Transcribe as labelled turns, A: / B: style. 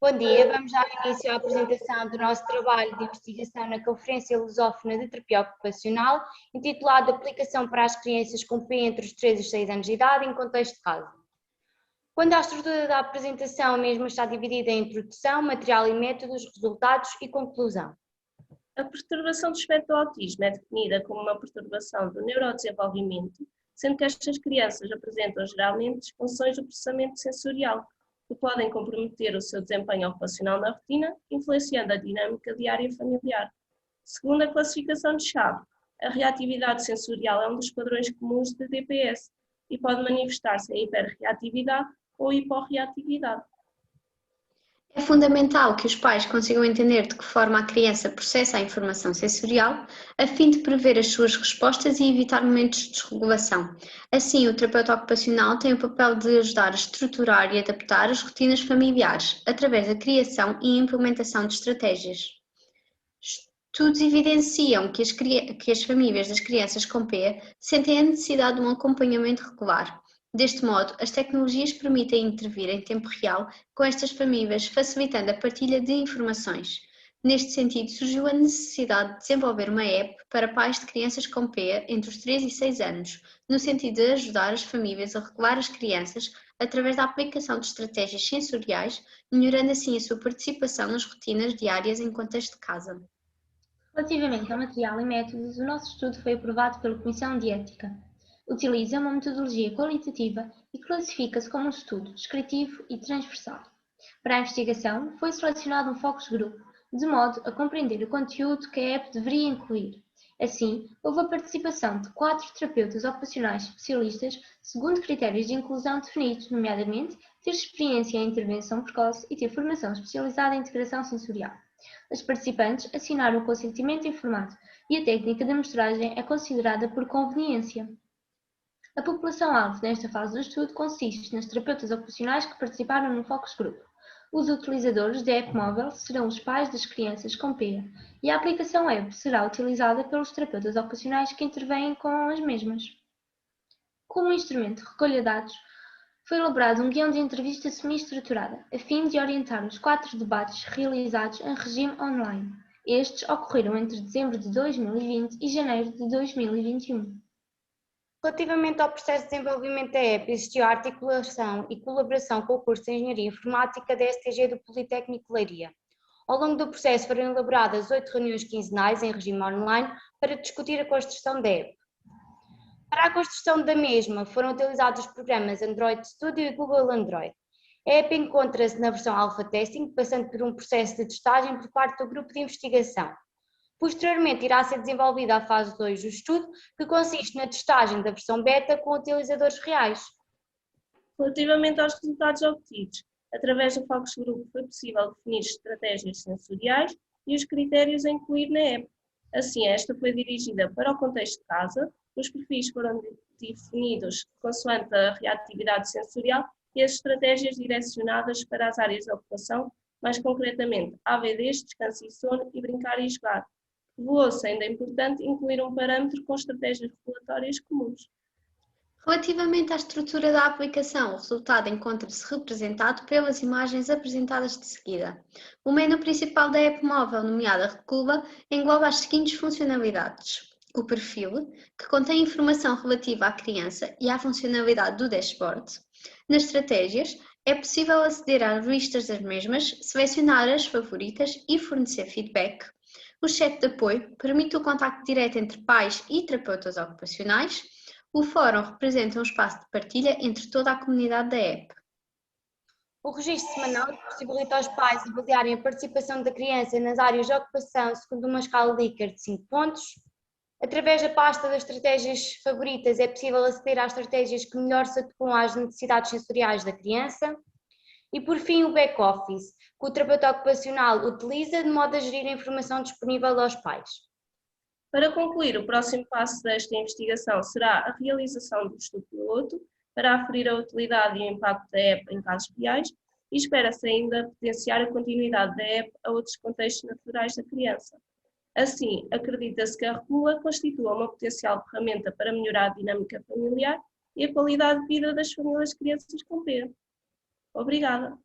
A: Bom dia, vamos dar início à apresentação do nosso trabalho de investigação na Conferência Lusófona de Terapia Ocupacional, intitulado Aplicação para as crianças com P entre os 3 e os 6 anos de idade em contexto de casa. Quando a estrutura da apresentação mesmo está dividida em introdução, material e métodos, resultados e conclusão.
B: A perturbação do espectro do autismo é definida como uma perturbação do neurodesenvolvimento, sendo que estas crianças apresentam geralmente disfunções do processamento sensorial, que podem comprometer o seu desempenho ocupacional na rotina, influenciando a dinâmica diária familiar. Segundo a classificação de Chave, a reatividade sensorial é um dos padrões comuns de DPS e pode manifestar-se em hiperreatividade ou hiporreatividade.
C: É fundamental que os pais consigam entender de que forma a criança processa a informação sensorial, a fim de prever as suas respostas e evitar momentos de desregulação. Assim, o terapeuta ocupacional tem o papel de ajudar a estruturar e adaptar as rotinas familiares, através da criação e implementação de estratégias. Estudos evidenciam que as famílias das crianças com P sentem a necessidade de um acompanhamento regular. Deste modo, as tecnologias permitem intervir em tempo real com estas famílias, facilitando a partilha de informações. Neste sentido, surgiu a necessidade de desenvolver uma app para pais de crianças com P entre os 3 e 6 anos, no sentido de ajudar as famílias a regular as crianças através da aplicação de estratégias sensoriais, melhorando assim a sua participação nas rotinas diárias em contexto de casa.
D: Relativamente ao material e métodos, o nosso estudo foi aprovado pela Comissão de Ética. Utiliza uma metodologia qualitativa e classifica-se como um estudo descritivo e transversal. Para a investigação, foi selecionado um focus group, de modo a compreender o conteúdo que a app deveria incluir. Assim, houve a participação de 4 terapeutas ocupacionais especialistas, segundo critérios de inclusão definidos, nomeadamente ter experiência em intervenção precoce e ter formação especializada em integração sensorial. Os participantes assinaram o consentimento informado e a técnica de amostragem é considerada por conveniência. A população-alvo nesta fase do estudo consiste nas terapeutas ocupacionais que participaram no focus group. Os utilizadores da app móvel serão os pais das crianças com PEA e a aplicação web será utilizada pelos terapeutas ocupacionais que intervêm com as mesmas. Como instrumento de recolha de dados, foi elaborado um guião de entrevista semi-estruturada, a fim de orientar os 4 debates realizados em regime online. Estes ocorreram entre dezembro de 2020 e janeiro de 2021.
A: Relativamente ao processo de desenvolvimento da app, existiu a articulação e colaboração com o curso de Engenharia Informática da STG do Politécnico de Leiria. Ao longo do processo foram elaboradas 8 reuniões quinzenais em regime online para discutir a construção da app. Para a construção da mesma foram utilizados os programas Android Studio e Google Android. A app encontra-se na versão Alpha Testing, passando por um processo de testagem por parte do grupo de investigação. Posteriormente irá ser desenvolvida a fase 2 do estudo, que consiste na testagem da versão beta com utilizadores reais.
B: Relativamente aos resultados obtidos, através do focus group foi possível definir estratégias sensoriais e os critérios a incluir na app. Assim, esta foi dirigida para o contexto de casa, os perfis foram definidos consoante a reatividade sensorial e as estratégias direcionadas para as áreas de ocupação, mais concretamente AVDs, descanso e sono e brincar e jogar. Revelou-se ainda importante incluir um parâmetro com estratégias regulatórias comuns.
C: Relativamente à estrutura da aplicação, o resultado encontra-se representado pelas imagens apresentadas de seguida. O menu principal da app móvel, nomeada Recula, engloba as seguintes funcionalidades. O perfil, que contém informação relativa à criança e à funcionalidade do dashboard. Nas estratégias, é possível aceder às listas das mesmas, selecionar as favoritas e fornecer feedback. O chat de apoio permite o contacto direto entre pais e terapeutas ocupacionais. O fórum representa um espaço de partilha entre toda a comunidade da app.
A: O registro semanal possibilita aos pais avaliarem a participação da criança nas áreas de ocupação segundo uma escala Likert de 5 pontos. Através da pasta das estratégias favoritas é possível aceder às estratégias que melhor se adequam às necessidades sensoriais da criança. E por fim o back-office, que o terapeuta ocupacional utiliza de modo a gerir a informação disponível aos pais.
B: Para concluir, o próximo passo desta investigação será a realização do estudo piloto para aferir a utilidade e o impacto da app em casos reais e espera-se ainda potenciar a continuidade da app a outros contextos naturais da criança. Assim, acredita-se que a Recula constitua uma potencial ferramenta para melhorar a dinâmica familiar e a qualidade de vida das famílias de crianças com P. Obrigada.